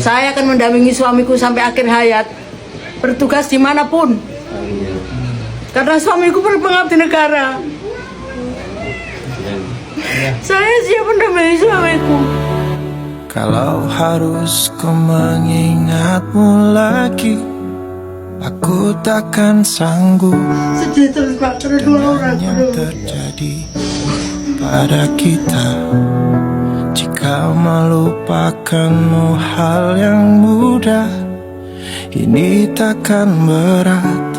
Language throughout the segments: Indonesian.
Saya akan mendampingi suamiku sampai akhir hayat, bertugas dimanapun. Karena suamiku berpengabdi negara. Saya siap mendampingi suamiku. Kalau harus ku mengingatmu lagi, aku takkan sanggup. Sedih Pak, ada dua orang yang terjadi pada kita. Jika melupakanmu hal yang mudah, ini takkan berat,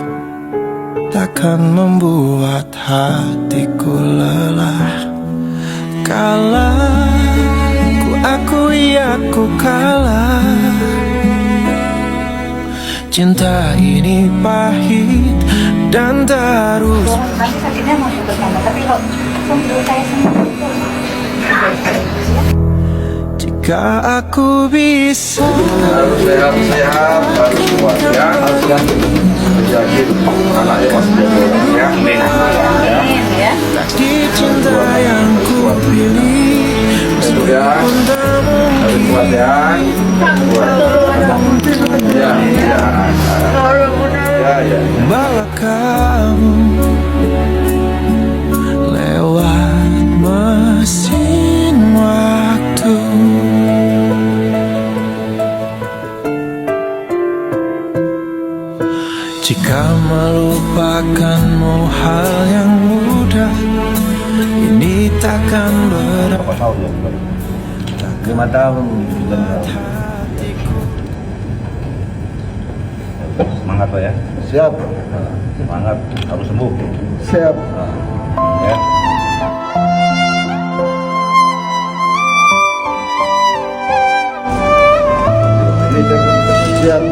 takkan membuat hatiku lelah. Kalah, ku akui aku kalah. Cinta ini pahit dan terus. Nanti sakitnya mau ikut mama, tapi kalau saya Jika aku bisa, harus sehat-sehat, harus kuat ya, harus menjaga anak yang masih ya. di cinta yang ku pilih, Kemudian harus kuat ya, ya. bawa kamu lewat mesin waktu. Jika melupakanmu hal yang mudah, ini takkan berat. 5 tahun. Semangat Pak ya. Siap. Semangat, harus sembuh. Siap. Ya. Siap.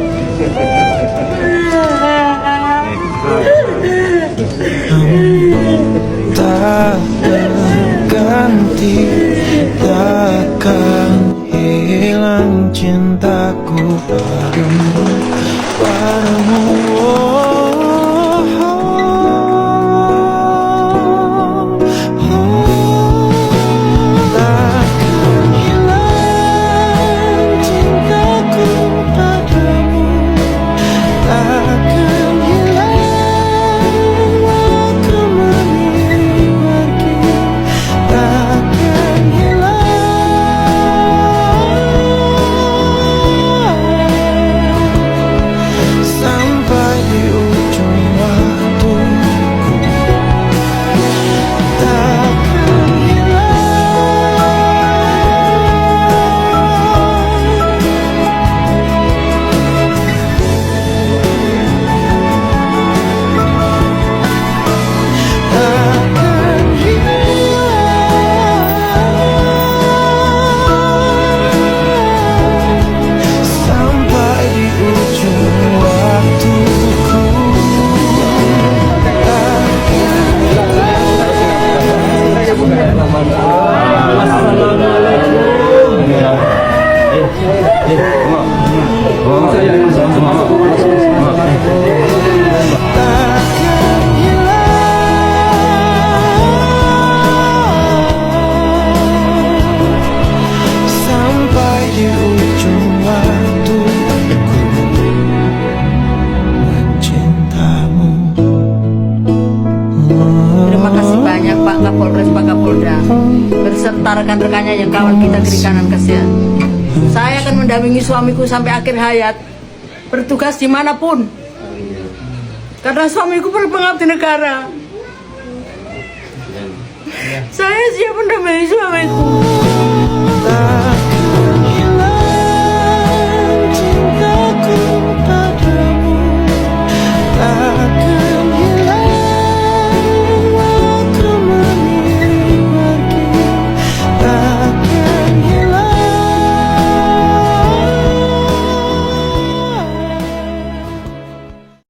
Tak terganti, takkan hilang cintaku padamu, padamu. Takkan hilang cintaku padamu, takkan hilang walau pergi, takkan hilang sampai di ujung waktuku, takkan sampai di ujung waktuku. Takkan hilang sampai di ujung waktuku mencintamu. Terima kasih banyak Pak Kapolres, Pak Kapolda, berserta rekan-rekannya yang kawal kita kiri kanan kasihan. Saya akan mendampingi suamiku sampai akhir hayat, bertugas dimanapun. Karena suamiku berpengabdi negara. Saya siap mendampingi suamiku.